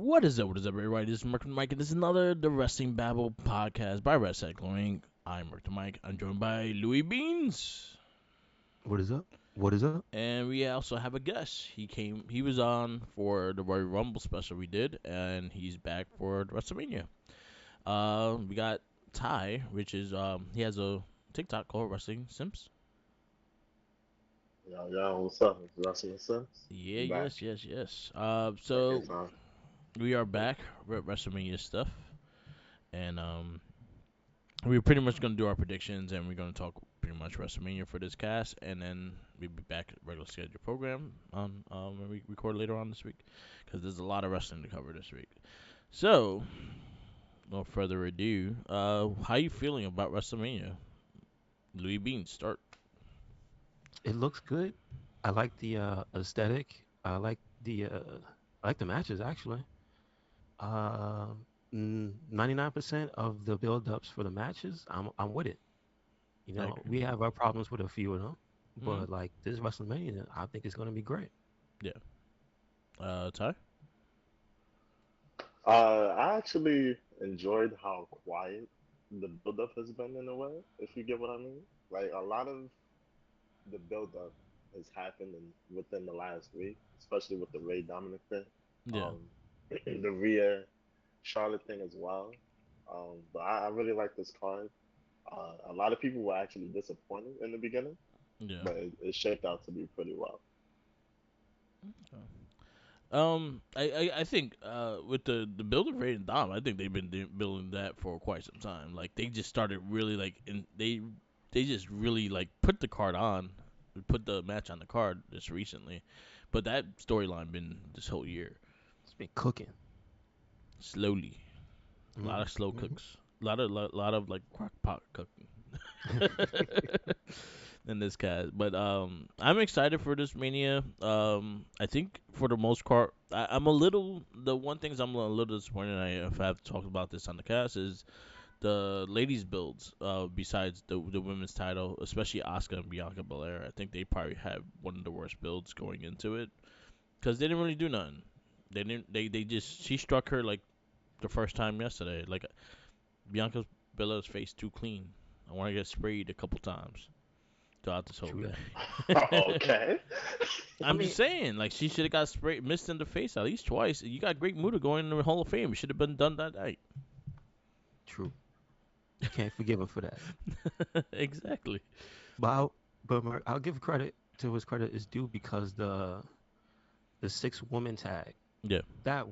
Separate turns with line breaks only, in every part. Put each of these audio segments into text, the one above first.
What is up, everybody? This is Mark Mike, and this is another The Wrestling Babble podcast by Wrestling. I'm Mark Mike. I'm joined by Louis Beans.
What is up? What is up?
And we also have a guest. He was on for the Royal Rumble special we did, and he's back for WrestleMania. We got Ty, which is, he has a TikTok called Wrestling Sims.
Yo, what's up? It's Russell Sims.
Yeah,
I'm back.
yes.
Second
So
time.
we are back with WrestleMania stuff, and we're pretty much gonna do our predictions, and we're gonna talk pretty much WrestleMania for this cast, and then we'll be back at regular schedule program on when we record later on this week, because there's a lot of wrestling to cover this week. So, no further ado, how you feeling about WrestleMania? Louis Bean, start.
It looks good. I like the aesthetic. I like the matches actually. 99% of the build-ups for the matches, I'm with it. You
I
know,
agree.
we have our problems with a few of them,
Hmm.
but like this WrestleMania, I think it's gonna be great.
Yeah. Ty.
I actually enjoyed how quiet the build-up has been in a way, if you get what I mean. Like a lot of the build-up has happened within the last week, especially with the Ray Dominic thing,
Yeah.
um, the Rhea Charlotte thing as well. But I really like this card. A lot of people were actually disappointed in the beginning,
Yeah.
but it shaped out to be pretty well.
I think with the build of Raid and Dom, I think they've been building that for quite some time. Like they just started really like they just really like put the card on, put the match on the card just recently, but that storyline been this whole year
It's been cooking.
slowly, a lot of slow
Hmm.
cooks, lot of like crock pot cooking. In this cast. But I'm excited for this Mania. I think for the most part, I'm a little. The one things I'm a little disappointed. If I have talked about this on the cast is the ladies builds. Besides the women's title, especially Asuka and Bianca Belair, I think they probably have one of the worst builds going into it because they didn't really do nothing. They didn't. They just she struck her like the first time yesterday. Like Bianca Belair's face too clean. I want to get sprayed a couple times throughout this whole
True that.
thing.
Okay.
I
I'm
mean,
just saying, like she should have got sprayed, missed in the face at least twice. You got Great Muta going in the Hall of Fame. It should have been done that night.
true. You can't forgive him for that.
Exactly.
But I'll give credit to his credit is due because the six woman tag
Yeah.
that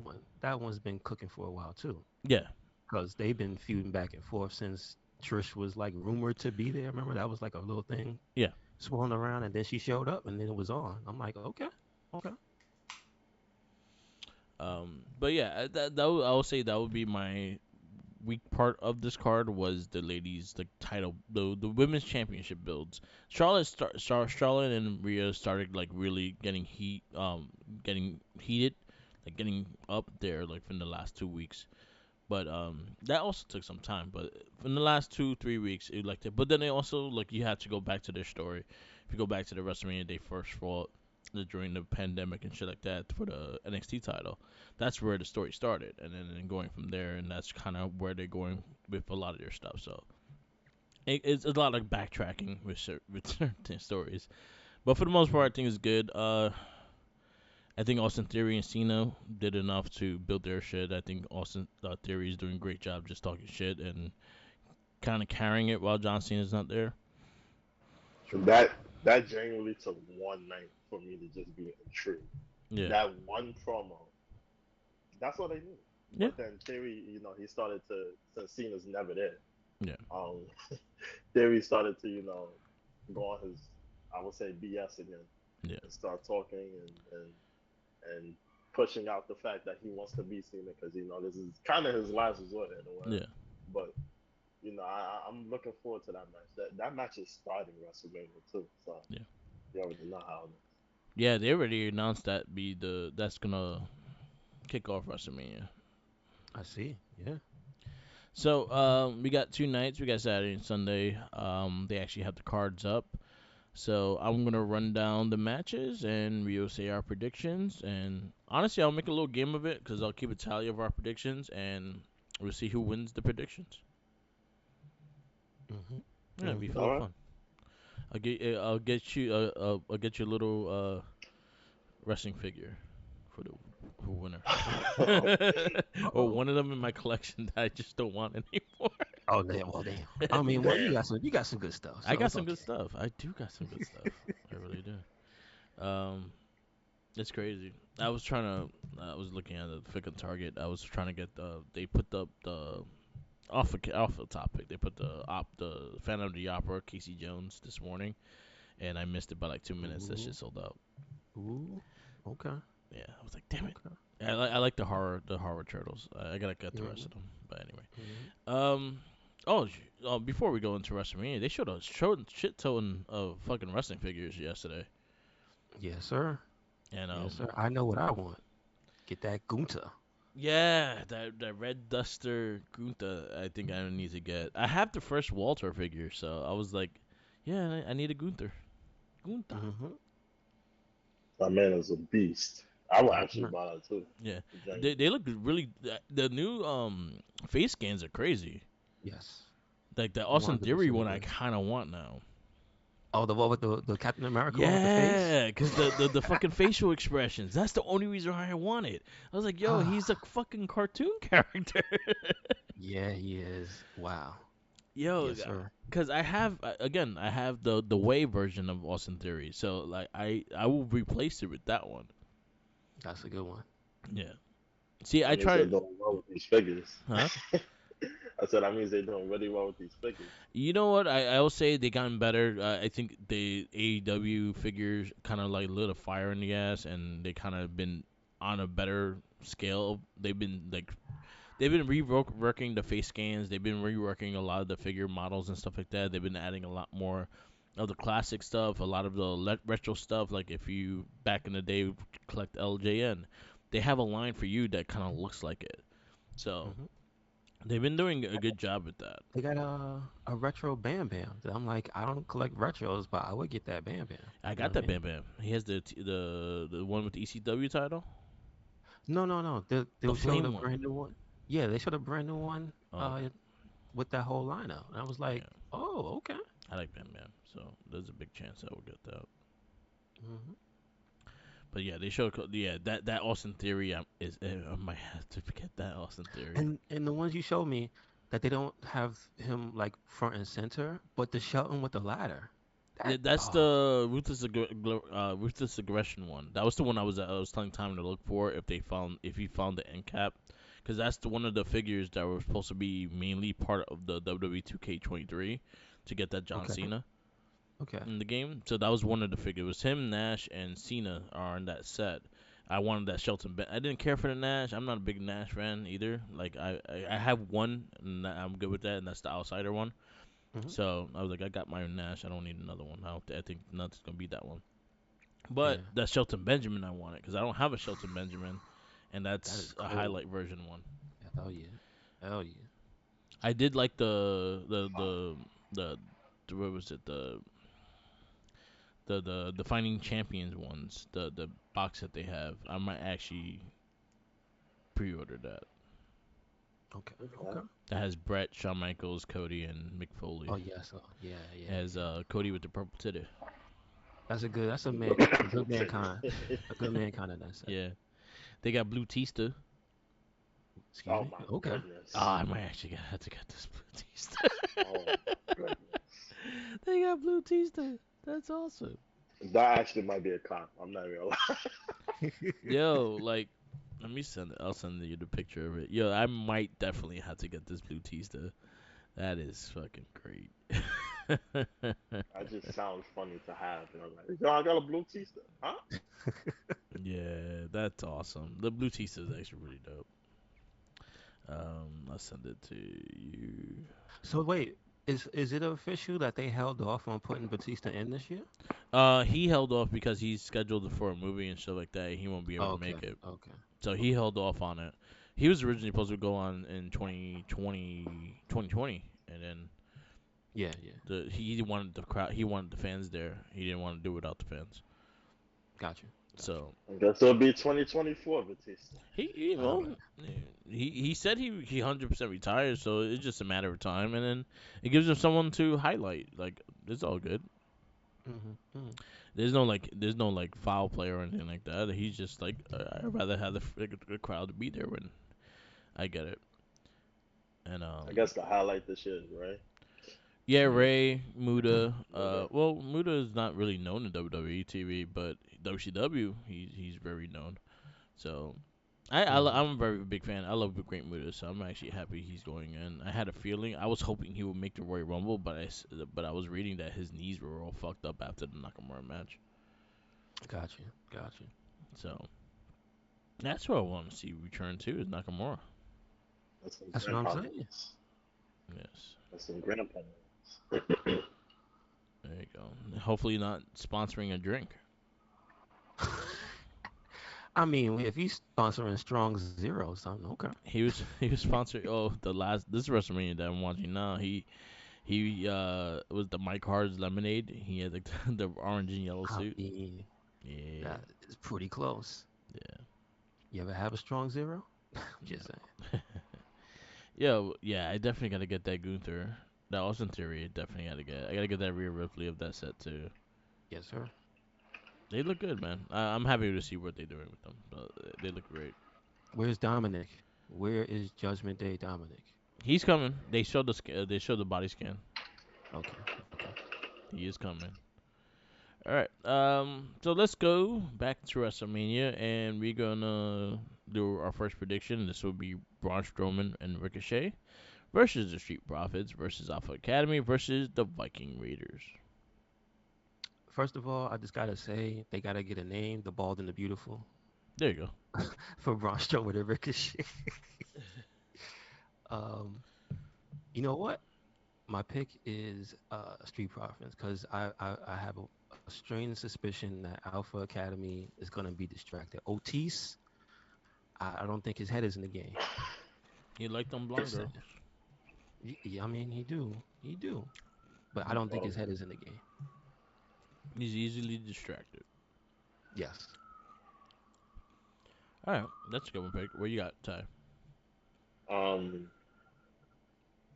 one's been cooking for a while too,
Yeah.
because they've been feuding back and forth since Trish was like rumored to be there. Remember that was like a little thing
Yeah.
swirling around, and then she showed up, and then it was on. I'm like, okay, okay.
But yeah, I would say that would be my weak part of this card was the ladies the title the women's championship builds. Charlotte and Rhea started like really getting heated, like getting up there like from the last 2 weeks. But that also took some time. But in the last 2 3 weeks, it like that. But then they also like you have to go back to their story. If you go back to the WrestleMania they first fought during the pandemic and shit like that for the NXT title, that's where the story started, and then going from there, and that's kind of where they're going with a lot of their stuff. So it's a lot of backtracking with with certain stories. But for the most part, I think it's good. I think Austin Theory and Cena did enough to build their shit. I think Austin Theory is doing a great job just talking shit and kind of carrying it while John Cena's not there.
True.
That genuinely took one night for me to just be intrigued.
Yeah,
That one promo, that's all they need.
yeah,
But then Theory, he started to since Cena's never there.
yeah,
Um, Theory started to, go on his, I would say, BS again
yeah,
and start talking and pushing out the fact that he wants to be Cena because this is kind of his last resort in a way.
yeah,
But I'm looking forward to that match. That match is starting WrestleMania too, so
yeah.
you already know how it is.
Yeah, they already announced that's gonna kick off WrestleMania.
I see. Yeah.
So we got 2 nights. We got Saturday and Sunday. They actually have the cards up. So I'm gonna run down the matches and we'll say our predictions. And honestly, I'll make a little game of it because I'll keep a tally of our predictions and we'll see who wins the predictions.
Mm-hmm.
Yeah, it'll be a
Mm-hmm.
little
All right.
fun. I'll get you a little wrestling figure for the winner. Or
Oh.
one of them in my collection that I just don't want anymore.
Oh damn. Well, damn. I mean, well,
Damn.
you got some good stuff,
I
so
got
it's
some good
okay.
stuff. I do got some good stuff. I really do. Um, it's crazy. I was looking at the freaking Target. I was trying to get they put the off the topic. They put the Phantom of the Opera Casey Jones this morning, and I missed it by like 2 minutes. That shit
Ooh.
sold out.
Ooh. Okay.
Yeah, I was like, damn it.
Okay.
I like the horror turtles. I gotta get the rest
Mm-hmm.
of them. But anyway,
Mm-hmm.
um, before we go into WrestleMania, they showed a shit ton of fucking wrestling figures yesterday,
Yes, sir.
and
Yes, sir. I know what I want. Get that Gunta.
yeah, that red duster Gunther, I think I need to get. I have the first Walter figure, so I was like, yeah, I need a Gunther. Gunther.
Mm-hmm.
That man is a beast. I would
Yes,
actually
sir.
buy that too.
Yeah,
Genuinely.
they look really. The new face scans are crazy.
Yes.
Like the
The
Austin
ones that they
Theory
showed
one, I
today.
kind of want now.
Oh, the one with the Captain America one with the face.
Yeah, cause the fucking facial expressions. That's the only reason why I want it. I was like, yo, he's a fucking cartoon character.
Yeah, he is. Wow.
Yo,
Yes, sir.
cause I have the way version of Austin Theory. So like I will replace it with that one.
That's a good one.
Yeah. See,
That
I
means they're
tried.
doing well with these figures.
Huh?
I said that means they're doing really well with these figures.
You know what? I will say they gotten better. I think the AEW figures kind of like lit a fire in the ass, and they kind of been on a better scale. They've been reworking the face scans. They've been reworking a lot of the figure models and stuff like that. They've been adding a lot more of the classic stuff, a lot of the retro stuff. Like if you back in the day collect LJN, they have a line for you that kind of looks like it. So
Hmm.
they've been doing a good job with that.
They got a retro Bam Bam. That I'm like, I don't collect retros, but I would get that Bam Bam.
I
You know
got
what I
that
mean?
Bam Bam. He has the one with the ECW title,
No, no, no.
the
They'll show
flame
the
one.
brand new one. Yeah, they showed a brand new one.
Oh, okay.
With that whole lineup, and I was like,
Yeah,
oh, okay.
I like Bam Bam. So there's a big chance I will get that.
Hmm.
But yeah, they show yeah that Austin Theory is I might have to forget that Austin Theory.
And the ones you showed me that they don't have him like front and center, but the Shelton with the ladder. That
That's
oh,
the ruthless aggression one. That was the one I was telling Time to look for if he found the end cap, because that's the one of the figures that were supposed to be mainly part of the WWE 2K23 to get that John
okay,
Cena
okay.
in the game. So that was one of the figures. It was him, Nash, and Cena are in that set. I wanted that Shelton. I didn't care for the Nash. I'm not a big Nash fan either. Like I have one, and I'm good with that, and that's the Outsider one.
Hmm.
So I was like, I got my Nash. I don't need another one. I think nothing's gonna beat that one. But
Yeah,
that Shelton Benjamin I wanted because I don't have a Shelton Benjamin, and
that is
that's a
cool.
highlight version one.
Hell yeah, hell yeah.
I did like the what was it the Finding Champions ones, the box that they have. I might actually pre-order that.
Okay,
Okay.
okay.
That has Brett, Shawn Michaels, Cody, and Mick
Oh
Foley.
yes, yeah,
It
yeah,
has
yeah.
Cody with the purple titty.
That's a man, a good mankind, a good mankind in that set.
Yeah, they got Blue Tista.
Excuse
Oh
me.
my
Okay.
goodness.
Ah, I might actually have to get this Blue Tista.
Oh my goodness.
They got Blue Tista. That's awesome.
That actually might be a cop. I'm not even gonna lie.
Yo, like, let me send it. I'll send you the picture of it. Yo, I might definitely have to get this Blue Tista. That is fucking great.
That just sounds funny to have. You know, like, yo, I got a blue T-shirt. Huh?
Yeah, that's awesome. The Blue Tista is actually really dope. I'll send it to you.
So wait, is it official that they held off on putting Batista in this year?
He held off because he's scheduled for a movie and stuff like that. He won't be able to
Okay,
make it,
okay.
so he held off on it. He was originally supposed to go on in 2020, and then
Yeah, yeah.
He wanted the crowd. He wanted the fans there. He didn't want to do it without the fans.
Got you. Got you.
So
I guess it'll be 2024, Batista.
he
All
well
right.
he said he 100% retired. So it's just a matter of time, and then it gives him someone to highlight. Like it's all good.
Mm-hmm.
There's no like foul play or anything like that. He's just like I'd rather have the crowd be there when I get it. And
I guess the highlight this year, right?
yeah, Ray Muda.
Muda.
Well, Muda is not really known in WWE TV, but WCW he's very known. So
Mm-hmm.
I'm a very big fan. I love Great Muda, so I'm actually happy he's going in. I had a feeling I was hoping he would make the Royal Rumble, but I was reading that his knees were all fucked up after the Nakamura match.
Got you. Got you.
So that's what I want to see return to is Nakamura.
That's some
That's what I'm
grandpa
saying.
moves.
Yes,
That's some grandpa moves.
there you go. Hopefully not sponsoring a drink.
I mean, if he's sponsoring Strong Zero or something, okay.
He was sponsored. Oh, the last this WrestleMania that I'm watching now. He was the Mike Hard's lemonade. He had the orange and yellow
I
suit.
mean,
Yeah,
that is pretty close.
yeah.
You ever have a Strong Zero? I'm just saying.
No. Yeah. I definitely gotta get that Gunther. That Austin Theory, definitely gotta get. I gotta get that Rhea Ripley of that set too.
Yes, sir.
They look good, man. I'm happy to see what they're doing with them. They look great.
Where's Dominic? Where is Judgment Day Dominic?
He's coming. They showed the body scan.
Okay. Okay.
He is coming. All right. So let's go back to WrestleMania, and we're gonna do our first prediction. This will be Braun Strowman and Ricochet versus the Street Profits versus Alpha Academy versus the Viking Raiders.
First of all, I just gotta say they gotta get a name, the Bald and the Beautiful,
There you
for Braun Strowman and Ricochet. um, you know what? My pick is Street Profits because I have a strange suspicion that Alpha Academy is gonna be distracted. Otis, I don't think his head is in the game.
go. You like them blonde
Just saying.
girls?
I mean, he do, but I don't think
Oh,
his head is in the game.
He's easily distracted.
Yes.
All right, that's a good one, pick. What you got, Ty?
um,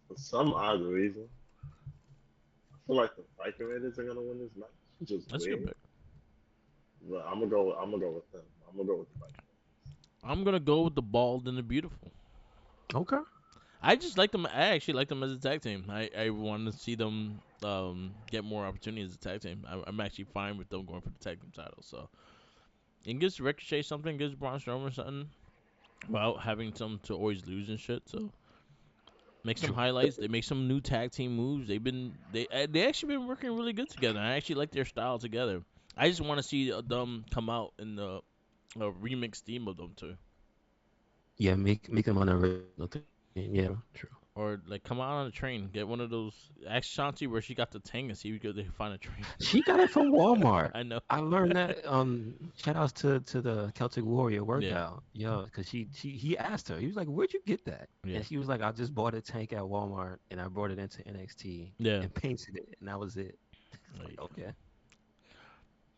for some odd reason, I feel like the Viking Raiders are gonna win this match. Which is
That's a good
weird,
pick.
but I'm gonna go with them. I'm gonna go with the Viking.
I'm gonna go with the Bald and the Beautiful.
Okay.
I just like them. I actually like them as a tag team. I want to see them get more opportunities as a tag team. I'm actually fine with them going for the tag team title. So it gives Ricochet something, gives Braun Strowman something, without having some to always lose and shit. So make some
True.
highlights. They make some new tag team moves. They actually been working really good together. I actually like their style together. I just want to see them come out in the remix theme of them too.
Yeah, make him on a original thing. Yeah, true.
Or like come out on a train, get one of those. Ask Shanti where she got the tang and see if they can find a train.
She got it from Walmart.
I know.
I learned that. Shout outs to the Celtic Warrior
Yeah,
workout. Yeah, because he asked her. He was like, "Where'd you get that?"
yeah,
And she was like, "I just bought a tank at Walmart and I brought it into NXT
yeah.
and painted it, and that was it." Like,
Like,
okay.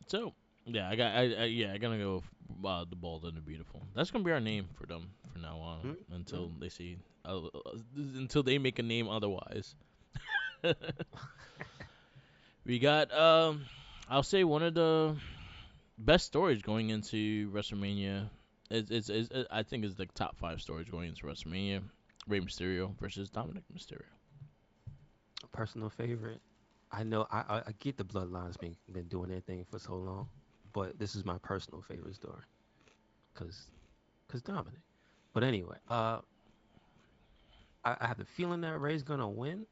so yeah, I gotta go with, the Bald and the Beautiful. That's gonna be our name for them from now on
Mm-hmm.
until they see until they make a name otherwise. We got I'll say one of the best stories going into WrestleMania. I think is the top five stories going into WrestleMania. Rey Mysterio versus Dominic Mysterio.
Personal favorite. I know I get the Bloodline's been doing their thing for so long, but this is my personal favorite story because Dominic. But anyway, I have the feeling that Ray's gonna win.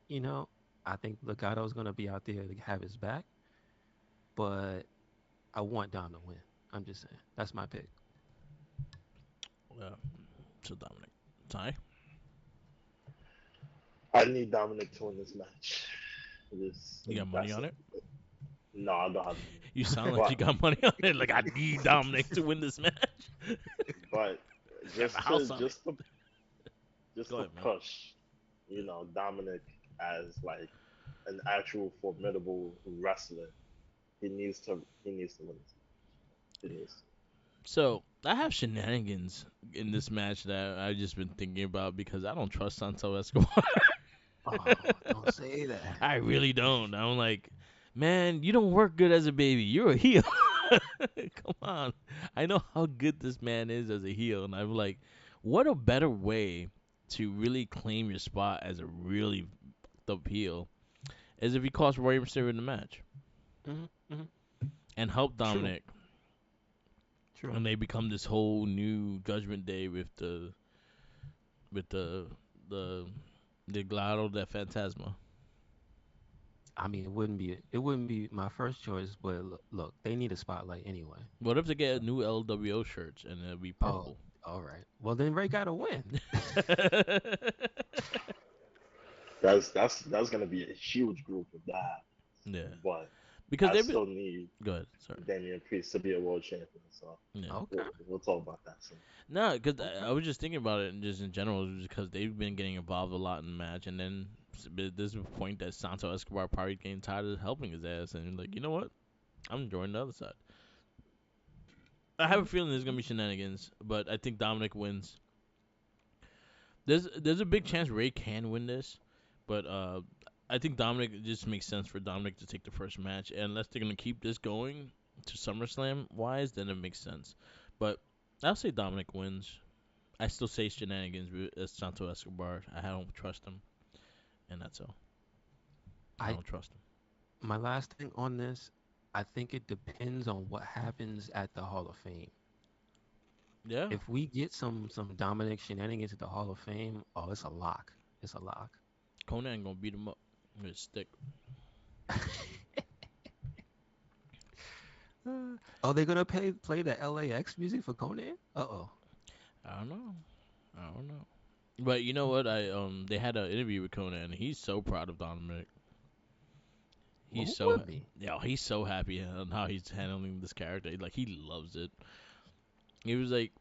You know, I think Legato's gonna be out there to have his back, but I want Dom to win. I'm just saying. That's my pick.
Yeah, so Dominic. Ty,
I need Dominic to win this match. This
you got money
that's
on
it.
it?
No, I don't have
You
money.
sound like you
But
got money on it. Like I need Dominic to win this match.
but
Got the house on it.
just
Go
to
ahead, man.
push, Dominic as like an actual formidable wrestler, he needs to win this. He needs
So I have shenanigans in this match that I've just been thinking about because I don't trust Santo Escobar.
Oh, don't say that.
I really don't. I'm like, man, you don't work good as a baby. You're a heel. Come on. I know how good this man is as a heel, and I'm like, what a better way to really claim your spot as a really fucked up heel is if he cost Rey Mysterio in the match
Hmm. Hmm.
and help
True.
Dominic,
True.
and they become this whole new Judgment Day with the the Glado de Fantasma.
I mean, it wouldn't be my first choice, but look, they need a spotlight anyway.
What if they
So,
get new LWO shirts and it'll be
oh,
purple?
all right. Well, then Ray got to win.
that's gonna be a huge group if that
Yeah,
happens. But
because
I
they've been
still need
good. Sorry.
Damian Priest to be a world champion. So
Yeah.
Okay.
we'll talk about that soon.
No, because
Okay.
I was just thinking about it and just in general, because they've been getting involved a lot in the match, and then there's a point that Santo Escobar probably getting tired of helping his ass, and like, you know what? I'm enjoying the other side. I have a
Mhm.
feeling there's gonna be shenanigans, but I think Dominic wins. There's a big chance Ray can win this, but I think Dominic it just makes sense for Dominic to take the first match, and unless they're gonna keep this going to SummerSlam wise, then it makes sense. But I'll say Dominic wins. I still say shenanigans with Santo Escobar. I don't trust him, and that's all. I
I
don't trust him.
My last thing on this, I think it depends on what happens at the Hall of Fame.
Yeah,
If we get some Dominic shenanigans at the Hall of Fame, oh, it's a lock. It's a lock.
Conan gonna beat him up with a stick.
Are they gonna play the LAX music for Conan? Uh-oh.
I don't know. I don't know. But you know what? I they had an interview with Conan. And he's so proud of Dominic.
Well,
He's
who
so
would be?
yeah, he's so happy on how he's handling this character. Like he loves it. He was like,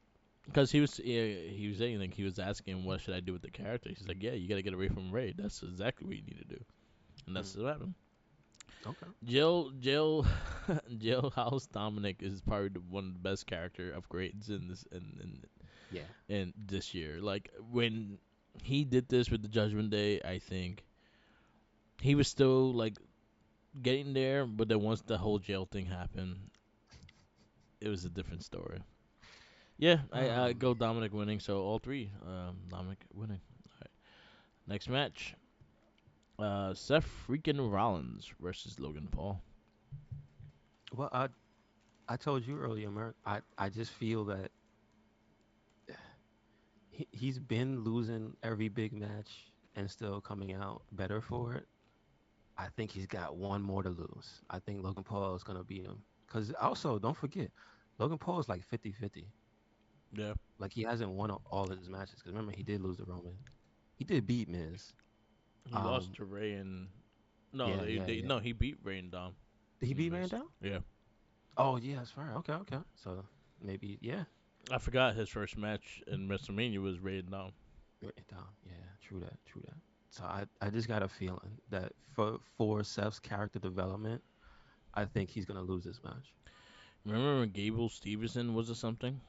because he was saying like he was asking what should I do with the character. He's like, yeah, you gotta get away from Ray. That's exactly what you need to do, and that's
Mm,
what happened.
okay.
Jail Jailhouse Dominic is probably one of the best character upgrades in this
Yeah.
in this year. Like when he did this with the Judgment Day, I think he was still like getting there, but then once the whole jail thing happened, it was a different story. Yeah, I
Um.
go Dominic winning, so all three Dominic winning. All right. Next match, Seth freaking Rollins versus Logan Paul.
Well, I told you earlier, Merc. I just feel that he's been losing every big match and still coming out better for it. I think he's got one more to lose. I think Logan Paul is going to beat him. Because also, don't forget, Logan Paul is like 50-50.
Yeah,
Like, he hasn't won all his matches. Because remember, he did lose to Roman. He did beat Miz.
he lost
Um,
to Ray and no,
yeah, yeah, yeah.
no he beat Ray and Dom
Did he
in the
beat
Miz.
Randall?
Yeah,
Oh, yeah, that's right. Okay, okay. So, maybe, yeah.
I forgot his first match in WrestleMania was Ray and Dom.
Randall. Yeah, true that, true that. So, I just got a feeling that for Seth's character development, I think he's going to lose this match.
Remember when Gable Stevenson was or something?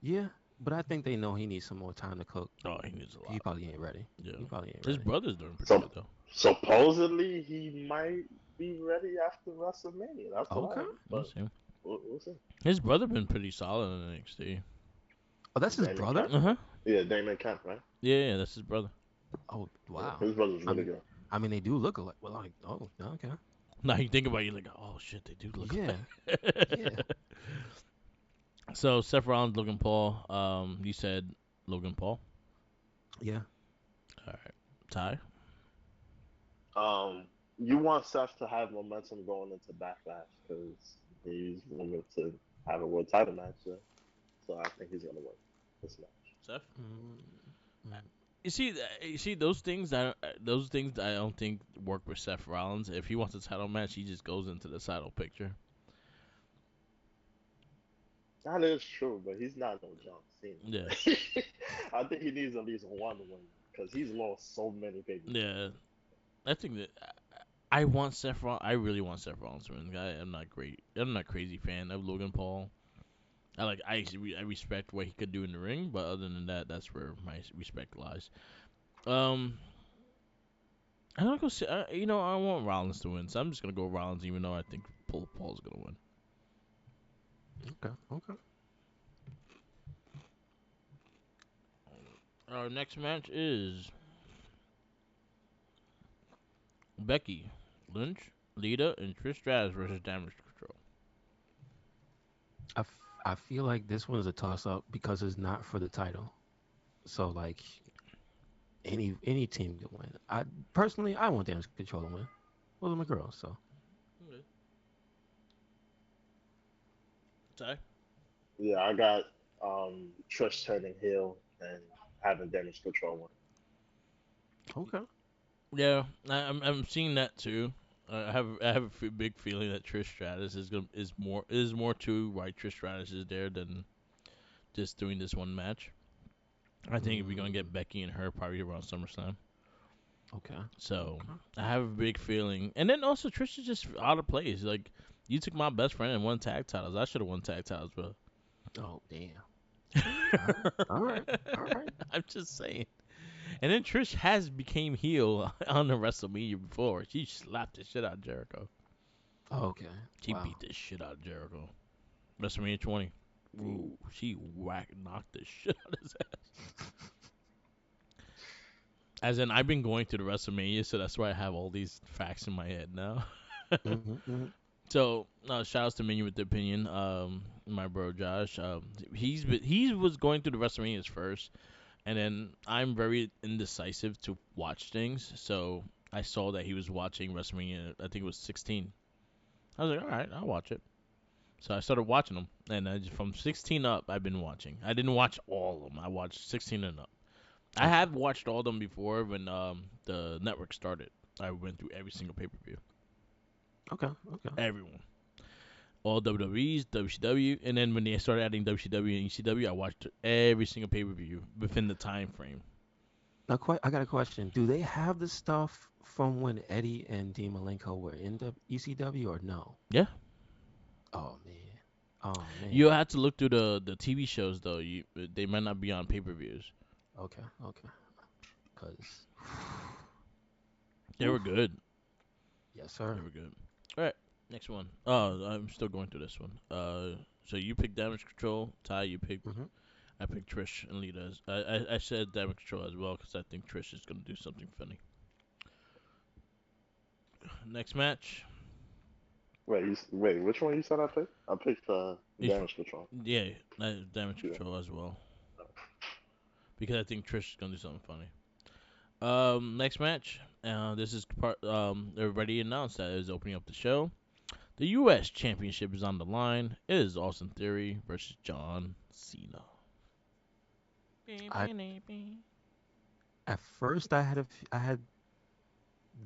Yeah, but I think they know he needs some more time to cook.
Oh, he needs a
He
lot.
probably ain't ready.
Yeah,
He probably ain't
his
ready.
brother's doing pretty
So
good though.
supposedly he might be ready after WrestleMania. That's what I
Okay.
heard,
We'll
but
see.
we'll see.
His brother been pretty solid in NXT.
Oh, that's his
Damon
brother?
Kemp,
Uh huh.
yeah, Damon Kemp, right?
Yeah, that's his brother.
Oh,
Yeah,
wow.
his brother's
I
really
mean,
good.
I mean, they do look alike. Well, like, oh, okay.
Now you think about it, you're like, oh shit, they do look
Yeah,
alike.
yeah,
So Seth Rollins, Logan Paul. You said Logan Paul.
yeah.
All right, Ty.
You want Seth to have momentum going into Backlash because he's rumored to have a world title match there. So I think he's gonna win this match.
Seth.
Mm, mm.
You see those things I don't think work with Seth Rollins. If he wants a title match, he just goes into the title picture.
That is true, but he's not no John
Yeah.
Cena. I think he needs at least one win. because he's lost so many pay per views.
Yeah, I think that I want Seth Rollins. I really want Seth Rollins to win. I'm not great. I'm not a crazy fan of Logan Paul. I respect what he could do in the ring, but other than that, that's where my respect lies. Um, I'm not gonna say. I want Rollins to win, so I'm just gonna go Rollins, even though I think Paul's gonna win.
Okay, okay.
Our next match is Becky Lynch, Lita, and Trish Stratus versus Damage Control.
I feel like this one is a toss up because it's not for the title. So like any team can win. I personally I want Damage Control to win. Well, I'm a girl, so
Okay. Ty?
Yeah, I got Trish turning heel and having damage control one.
okay.
Yeah, I'm seeing that too. I have a big feeling that Trish Stratus is more to why Trish Stratus is there than just doing this one match. I think if we're gonna
Mm,
get Becky and her probably around SummerSlam.
okay.
So
Okay.
I have a big feeling, and then also Trish is just out of place. Like you took my best friend and won tag titles. I should have won tag titles, bro.
Oh damn. All right. All right. All right.
I'm just saying. And then Trish has became heel on the WrestleMania before. She slapped the shit out of Jericho.
Okay.
She
Wow.
beat the shit out of Jericho. WrestleMania 20. Ooh, she knocked the shit out of his ass. As in, I've been going to the WrestleMania, so that's why I have all these facts in my head now.
Mm-hmm.
So, shout outs to Minion with the opinion. My bro Josh. He was going to the WrestleManias first, and then I'm very indecisive to watch things. So I saw that he was watching WrestleMania. I think it was 16. I was like, all right, I'll watch it. So I started watching them, and from 16 up, I've been watching. I didn't watch all of them. I watched 16 and up. I
Okay.
have watched all of them before when the network started. I went through every single pay per view,
Okay. Okay.
everyone, all WWE's, WCW, and then when they started adding WCW and ECW, I watched every single pay per view within the time frame.
Now, I got a question. Do they have the stuff from when Eddie and Dean Malenko were in the ECW or no?
Yeah,
Oh man. Oh
you
man.
have to look through the TV shows though. They might not be on pay per views.
Okay. Okay. Cause.
They were good.
Yes,
They
sir.
were good. All right, next one. Oh, I'm still going through this one. So you picked Damage Control. Ty, you picked.
Mm-hmm.
I picked Trish and Lita. I said Damage Control as well because I think Trish is gonna do something funny. Next match.
Wait, which one you said I picked? I picked
Is
damage control.
Yeah, Damage
Yeah.
Control as well because I think Trish is gonna do something funny. Next match. This is part. Already announced that it is opening up the show. The U.S. Championship is on the line. It is Austin Theory versus John Cena.
I at first I had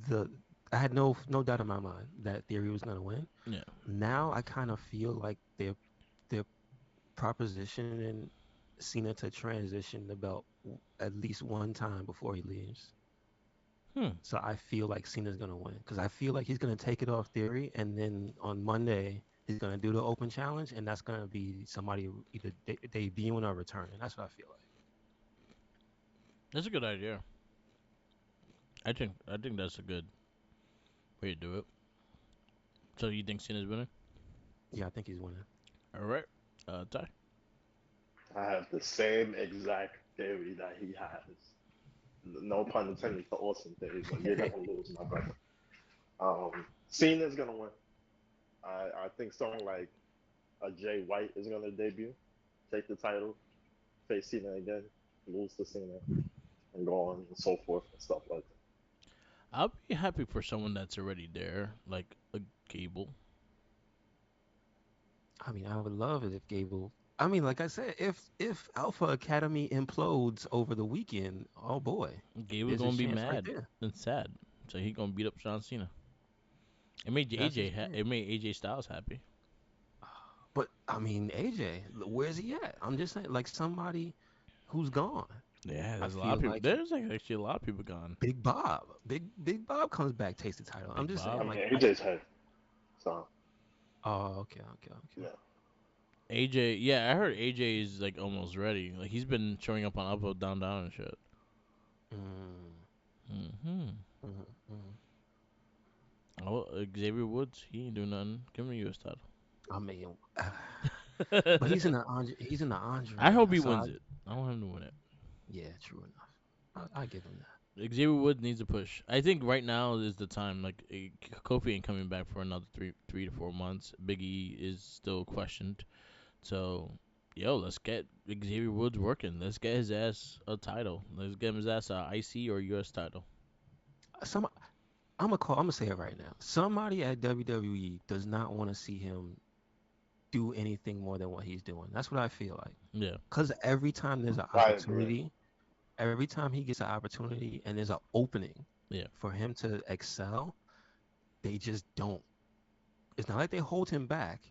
the I had no doubt in my mind that Theory was gonna win.
Yeah,
Now I kind of feel like they're propositioning Cena to transition the belt at least one time before he leaves.
Hmm.
So I feel like Cena's gonna win because I feel like he's gonna take it off Theory, and then on Monday he's gonna do the open challenge, and that's gonna be somebody either debuting or returning. That's what I feel like.
That's a good idea. I think that's a good way to do it. So you think Cena's winning?
Yeah, I think he's winning.
All right. Ty.
I have the same exact theory that he has. No pun intended to Austin theory, but you're gonna lose, my brother. Cena's gonna win. I think someone like a Jay White is gonna debut, take the title, face Cena again, lose to Cena, and go on and so forth and stuff like that.
I'll be happy for someone that's already there, like a Gable.
I mean, I would love it if Gable. I mean, like I said, if Alpha Academy implodes over the weekend, oh boy,
Gable's
there's a
gonna be
chance right
mad
there.
and sad, so he gonna beat up John Cena. It made
That's his
It
man.
made AJ Styles happy.
But I mean, AJ, where's he at? I'm just saying, like somebody who's gone.
Yeah,
I
there's a lot
feel
of people.
like
There's like actually a lot of people gone.
Big Bob comes back, takes the title. I'm
Big
just
I
saying,
Bob,
mean,
like,
AJ's hurt, so
oh, okay.
yeah.
AJ. Yeah, I heard AJ is like almost ready. Like he's been showing up on Up, Up, Down, Down and shit.
Mm,
Hmm.
mm.
Oh, Xavier Woods, he ain't do nothing. Give him a U.S. title.
I mean, but he's in the
I
Andre,
hope he
so
wins it. I want him to win it.
yeah, true enough. I give him that.
Xavier Woods needs a push. I think right now is the time. Like Kofi ain't coming back for another three to 4 months. Big E is still questioned. So, yo, let's get Xavier Woods working. Let's get his ass a title. Let's get his ass a IC or US title.
Some I'm gonna say it right now. Somebody at WWE does not want to see him do anything more than what he's doing. That's what I feel like.
Yeah,
Because every time there's an
I agree.
opportunity, every time he gets an opportunity and there's an opening
yeah,
for him to excel, they just don't. It's not like they hold him back.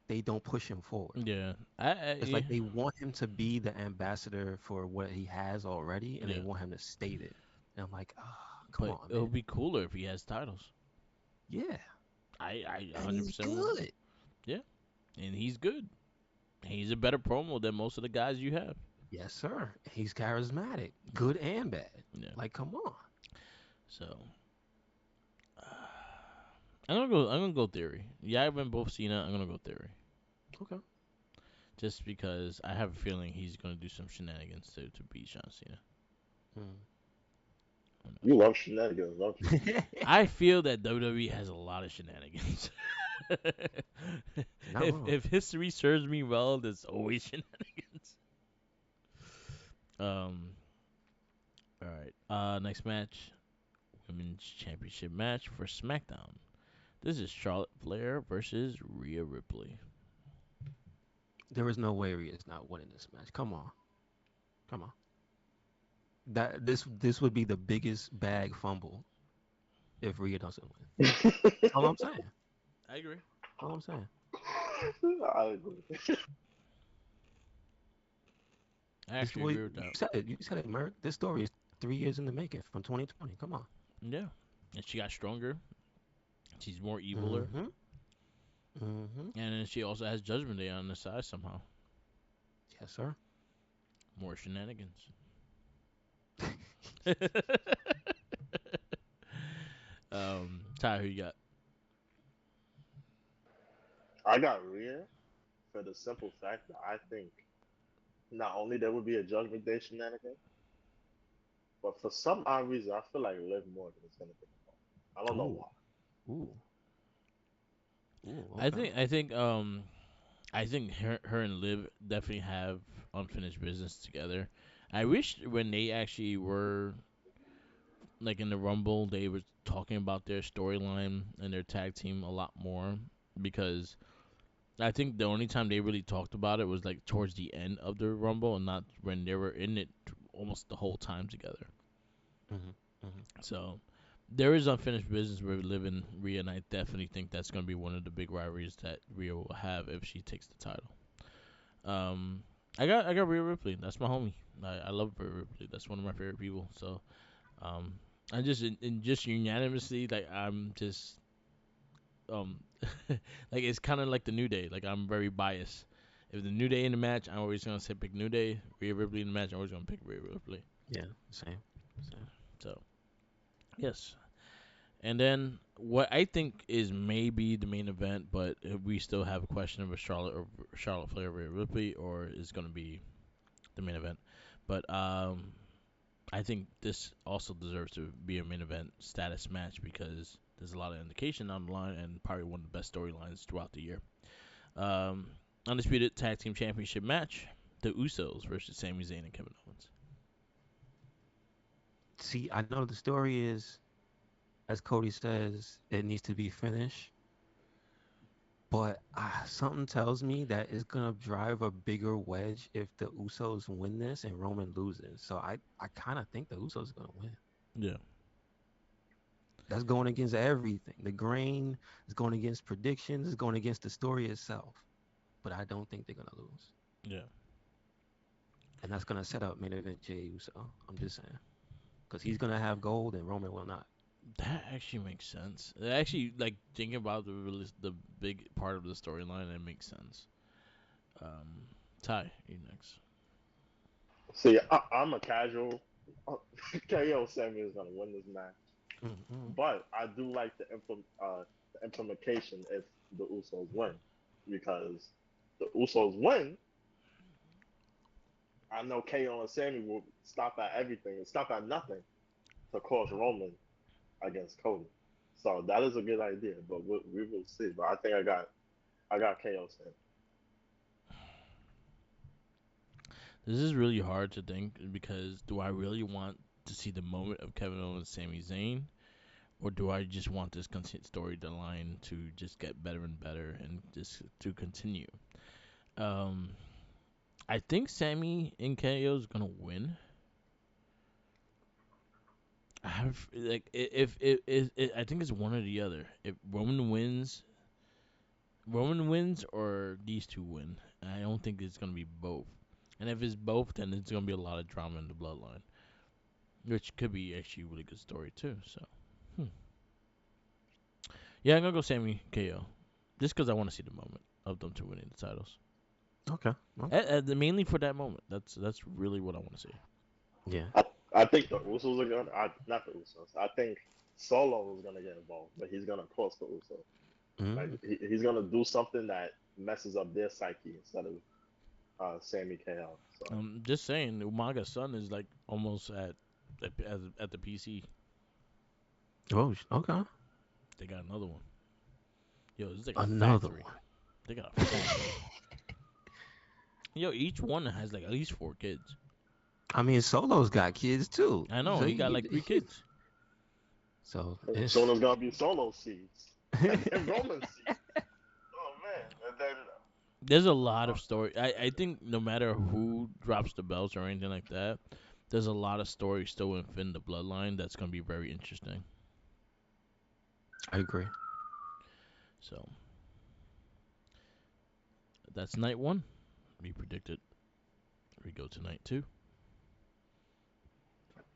They don't push him forward.
yeah.
It's
Yeah,
like they want him to be the ambassador for what he has already, and they
yeah.
want him to state it. And I'm like, come
But
on,
it'll
man.
be cooler if he has titles.
Yeah,
I
and he's
100% will.
good.
Yeah, and he's good. He's a better promo than most of the guys you have.
Yes, sir. He's charismatic, good and bad.
Yeah.
Like, come on.
So I'm gonna go. I'm gonna go theory. Yeah, I've been both Cena. I'm gonna go theory.
Okay.
Just because I have a feeling he's gonna do some shenanigans to beat John Cena. Who
You
knows?
love shenanigans, don't you?
I feel that WWE has a lot of shenanigans.
Not wrong.
If history serves me well, there's always shenanigans. Um. All right. Next match, women's championship match for SmackDown. This is Charlotte Flair versus Rhea Ripley.
There is no way Rhea's not winning this match. Come on. Come on. That this would be the biggest bag fumble if Rhea doesn't win. All I'm saying.
I agree.
All I'm saying.
I agree.
I
This
actually
way
agree with that.
you said it, Merc. This story is 3 years in the making from 2020. Come on.
Yeah. And she got stronger. She's more eviler.
Mm-hmm. Mm-hmm.
And then she also has Judgment Day on the side somehow.
Yes, sir.
More shenanigans. Ty, who you got?
I got Rhea for the simple fact that I think not only there would be a Judgment Day shenanigan, but for some odd reason, I feel like Liv Morgan is gonna get involved. I don't know
Ooh.
why.
Ooh. Ooh.
I
Okay.
think I think I think her and Liv definitely have unfinished business together. I wish when they actually were like in the Rumble, they were talking about their storyline and their tag team a lot more because I think the only time they really talked about it was like towards the end of the Rumble and not when they were in it almost the whole time together.
Mm-hmm. Mm-hmm.
So there is unfinished business with Liv and Rhea, and I definitely think that's going to be one of the big rivalries that Rhea will have if she takes the title. Um, I got Rhea Ripley. That's my homie. I love Rhea Ripley. That's one of my favorite people. So um, I just in just unanimously like I'm just um like it's kind of like the New Day. Like I'm very biased. If the New Day in the match, I'm always gonna say pick New Day. Rhea Ripley in the match, I'm always gonna pick Rhea Ripley.
Yeah. Same. Same.
So yes. And then what I think is maybe the main event, but we still have a question of a Charlotte Flair Rhea Ripley, or is going to be the main event. But I think this also deserves to be a main event status match because there's a lot of indication on the line and probably one of the best storylines throughout the year. Um, Undisputed Tag Team Championship match: The Usos versus Sami Zayn and Kevin Owens.
See, I know the story is, as Cody says, it needs to be finished. But something tells me that it's gonna drive a bigger wedge if the Usos win this and Roman loses. So I kind of think the Usos are gonna win.
Yeah,
That's going against everything. The grain is going against predictions. It's going against the story itself. But I don't think they're gonna lose.
yeah.
and that's gonna set up main event Jey Uso. I'm just saying, because he's gonna have gold and Roman will not.
That actually makes sense. Actually, like thinking about the big part of the storyline, it makes sense. Um, Ty, you next.
See, I'm a casual. KO Sami is gonna win this match,
Mm-hmm.
but I do like the implementation if the Usos win, because the Usos win. I know KO and Sammy will stop at everything, stop at nothing to cause Roman against Cody. So that is a good idea, but we will see. But I think I got KO Sammy.
This is really hard to think because do I really want to see the moment of Kevin Owens and Sami Zayn, or do I just want this storyline to just get better and better and just to continue? Um, I think Sami and KO is gonna win. I have like if I think it's one or the other. If Roman wins or these two win. I don't think it's gonna be both. And if it's both, then it's gonna be a lot of drama in the bloodline, which could be actually a really good story too. So, hmm. Yeah, I'm gonna go Sammy KO, just because I want to see the moment of them two winning the titles.
Okay. Well,
Mainly for that moment. That's really what I want to see.
yeah.
I think the Usos are gonna. Not the Usos. I think Solo is gonna get involved, but he's gonna cost the Usos. Like
Mm.
he's gonna do something that messes up their psyche instead of Sammy KO. So
Just saying, Umaga's son is like almost at the PC.
Oh, okay.
They got another one. Yo, this is like a
Another
factory.
one.
They got a factory. Yo, each one has like at least 4 kids.
I mean, Solo's got kids too.
I know
So
he got like 3 kids.
so
soon
it's
as gonna be Solo seeds and then Roman seeds. Oh man, and then
There's a lot of story. I think no matter who drops the belts or anything like that, there's a lot of story still within the bloodline that's gonna be very interesting.
I agree.
So that's night one. We predicted. We go to night two.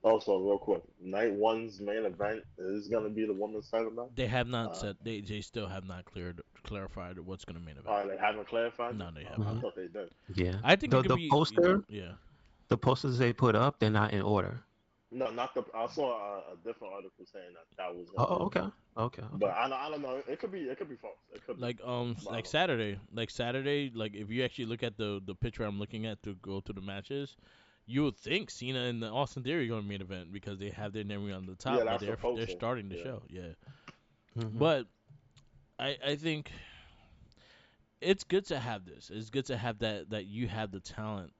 also real quick, night one's main event is gonna be the women's title match.
They have not
Uh,
said they still have not clarified what's gonna main event.
they haven't clarified
No,
it.
they
Oh, I
haven't.
Hmm.
thought they did.
Yeah.
I think it
The
could
the
be either.
poster,
Yeah.
the posters they put up, they're not in order.
No, not the. I saw a different article saying that that was gonna be
Oh,
the
okay.
one.
Okay. Okay.
But I don't know. It could be false. It could be. But I
Like
don't know.
Saturday, like if you actually look at the picture I'm looking at to go through the matches, you would think Cena and the Austin Theory going to main event because they have their name on the
Yeah,
top, but
that's the
they're
poster.
starting the
Yeah.
show. Yeah,
Hmm.
but I think it's good to have this. It's good to have that you have the talent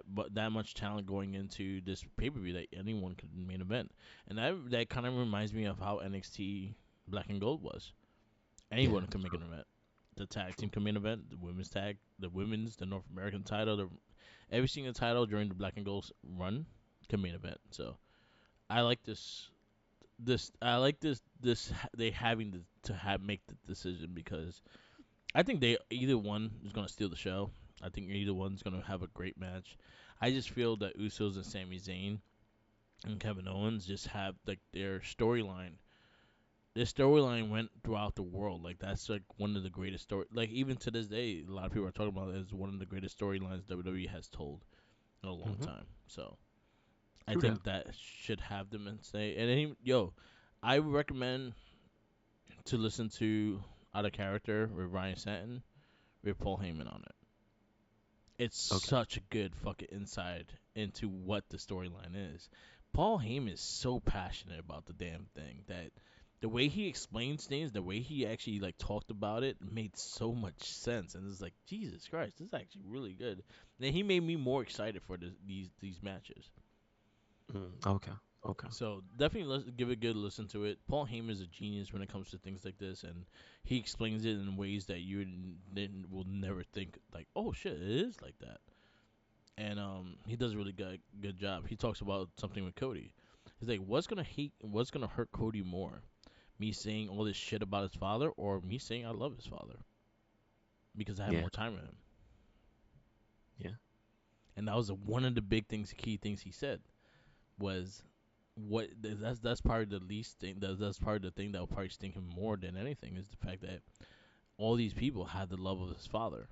but that much talent going into this pay per view that anyone could main event, and that kind of reminds me of how NXT Black and Gold was.
Yeah.
Anyone can make an event. The tag team can main event, the North American title, every single title during the Black and Gold run can main event. So I like this they having to have make the decision because I think they either one is gonna steal the show. I think either one's gonna have a great match. I just feel that Usos and Sami Zayn and Kevin Owens just have like their storyline. This storyline went throughout the world. Like that's like one of the greatest story. Like even to this day, a lot of people are talking about it as one of the greatest storylines WWE has told in a long
Hmm.
time. So I
True that.
think that should have them and say. And yo, I would recommend to listen to Out of Character with Ryan Satin with Paul Heyman on it. It's
Okay.
such a good fucking insight into what the storyline is. Paul Heyman is so passionate about the damn thing that the way he explains things, the way he actually like talked about it, made so much sense. And it's like Jesus Christ, this is actually really good. And he made me more excited for these matches.
Okay. Okay.
So definitely give a good listen to it. Paul Heyman is a genius when it comes to things like this, and he explains it in ways that you will never think like, oh shit, it is like that. And he does a really good job. He talks about something with Cody. He's like, what's gonna hurt Cody more? Me saying all this shit about his father, or me saying I love his father because I have
Yeah.
more time with him.
Yeah.
and that was one of the key things he said was that's probably the least thing. That's probably the thing that will probably sting him more than anything is the fact that all these people had the love of his father,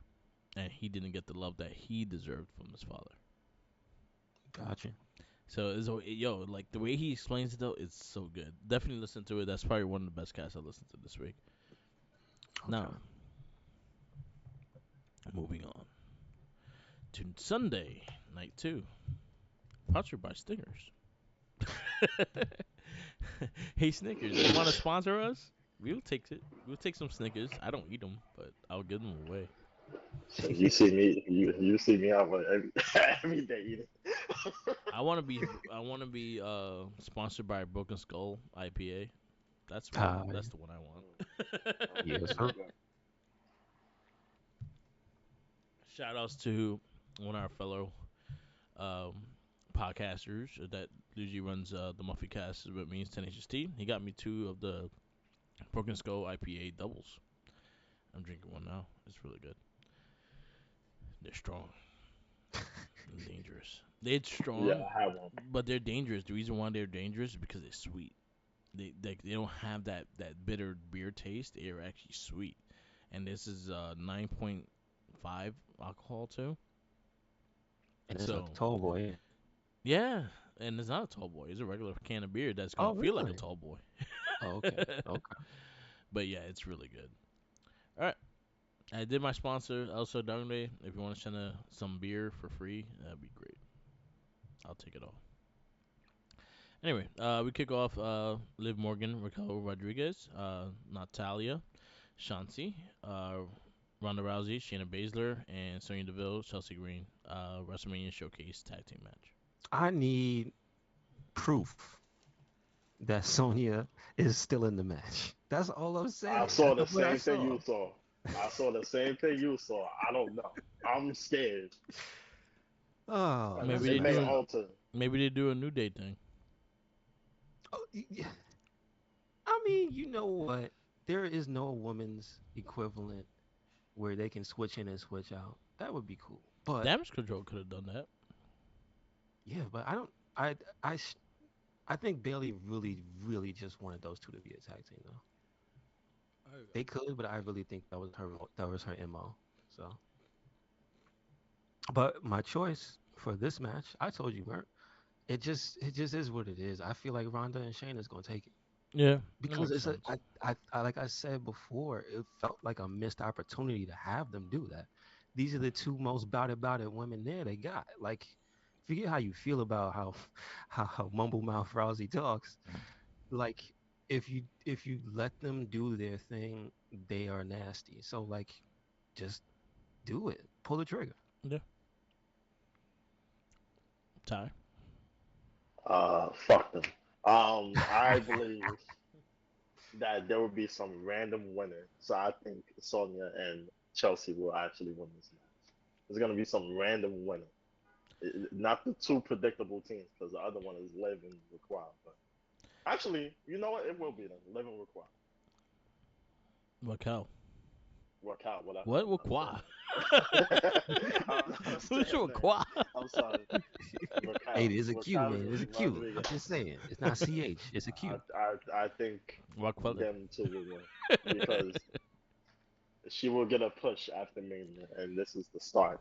and he didn't get the love that he deserved from his father.
Gotcha.
So yo, like the way he explains it though, it's so good. Definitely listen to it. That's probably one of the best casts I listened to this week.
Okay.
Now, moving on to Sunday night 2, sponsored by Stingers. Hey Snickers, you want to sponsor us? We'll take it. We'll take some Snickers. I don't eat them, but I'll give them away.
So you see me, you see me out every every day eating.
I want to be sponsored by Broken Skull IPA.
Ah,
That's the one I want.
yes, sir.
Shout outs to one of our fellow um, podcasters that usually runs the Muffy Cast with me, Tenacious T. He got me 2 of the Broken Skull IPA doubles. I'm drinking one now. It's really good. They're strong and dangerous. They're
Yeah,
strong,
I have one.
but they're dangerous. The reason why they're dangerous is because they're sweet. They don't have that bitter beer taste. They are actually sweet, and this is 9.5 alcohol too.
And it's a
So
tall boy.
yeah, and it's not a tall boy. It's a regular can of beer that's gonna
Oh,
feel like a
really?
tall boy.
Oh, okay. Okay.
But yeah, it's really good. All right, I did my sponsor also Dongdae. If you want to send some beer for free, that'd be great. I'll take it all. Anyway, we kick off Liv Morgan, Raquel Rodriguez, Natalia, Shanti, Ronda Rousey, Shayna Baszler, and Sonya Deville, Chelsea Green, WrestleMania Showcase Tag Team Match.
I need proof that Sonya is still in the match. That's all I'm
I
saying.
saw the
That's what I
same thing
saw.
you saw. I saw the same thing you saw. I don't know. I'm scared.
Oh,
Like,
that's
Maybe
they
they
may
messed
do
up.
alter.
maybe they do a New Day thing.
Oh, yeah. I mean, you know what? There is no woman's equivalent where they can switch in and switch out. That would be cool. But
Damage Control could have done that.
yeah, but I don't. I, sh- I think Bailey really, really just wanted those two to be a tag team, though. They could, but I really think that was her. That was her mo. So, but my choice for this match, I told you, Mert, it just is what it is. I feel like Ronda and Shayna is gonna take it
Yeah, that
because
makes
it's a.
sense.
I like I said before, it felt like a missed opportunity to have them do that. These are the two most bout it women there they got. Like, forget how you feel about how how mumble mouth Rousey talks. Like, if you let them do their thing, they are nasty. So like, just do it. Pull the trigger.
Yeah, Ty.
Fuck them. I believe that there will be some random winner. So I think Sonya and Chelsea will actually win this match. There's gonna be some random winner. Not the two predictable teams, because the other one is Liv and Require. But actually, you know what? It will be them. Liv and Require.
What cow?
Work out. What
What?
I'm
What
not saying
qua?
that. I'm not
Who's
saying
your
that.
qua?
I'm sorry.
Hey,
Raquel.
there's a Q,
Raquel
man. There's a Q. I'm
Rodriguez.
just saying. It's not CH. It's a
I,
Q.
I think
What queller?
them two will win because she will get a push after Mania, and this is the start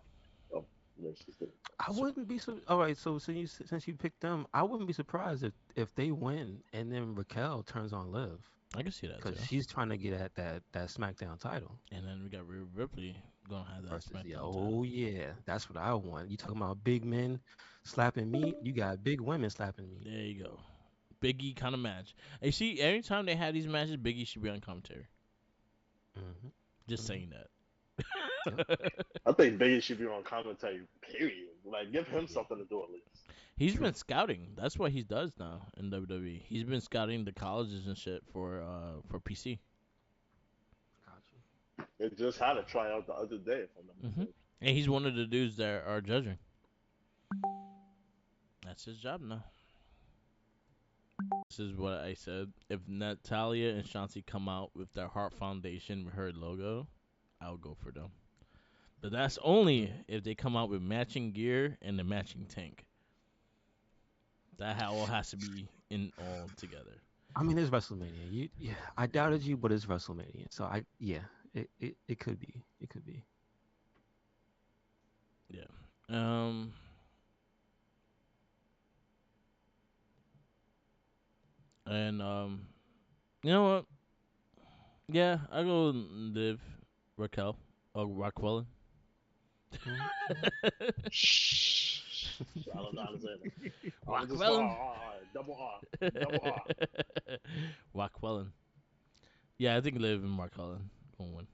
of where she's doing.
I
So,
wouldn't be so. All right, so since you picked them, I wouldn't be surprised if they win and then Raquel turns on Liv
I can see that
because
too.
she's trying to get at that SmackDown title
And then we got Rhea Ripley gonna have that
versus yeah.
SmackDown
Oh
title.
yeah, that's what I want. You talking about big men slapping me? You got big women slapping me.
There you go. Biggie kind of match. And see, every time they have these matches, Biggie should be on commentary.
Hmm.
Just
Hmm.
saying that.
Yep.
I think Biggie should be on commentary. Period. Like, give him
Yeah.
something to do at least.
He's been scouting. That's what he does now in WWE. He's been scouting the colleges and shit for PC.
Gotcha.
They just had a tryout the other day, if I'm not
Hmm.
mistaken.
And he's one of the dudes that are judging. That's his job now. This is what I said. If Natalia and Shanti come out with their Heart Foundation with her logo, I'll go for them. But that's only if they come out with matching gear and the matching tank. That all has to be in all together.
I mean, it's WrestleMania. Yeah, I doubted you, but it's WrestleMania. So yeah, it could be. It could be.
Yeah. Um. And you know what? Yeah, I go live Raquel or Raquel.
Mhm.
Shh. I don't know how to say that. I'm gonna just go
Raquel.
double R, double R.
Raquel. Yeah, I think live in Raquel gonna win.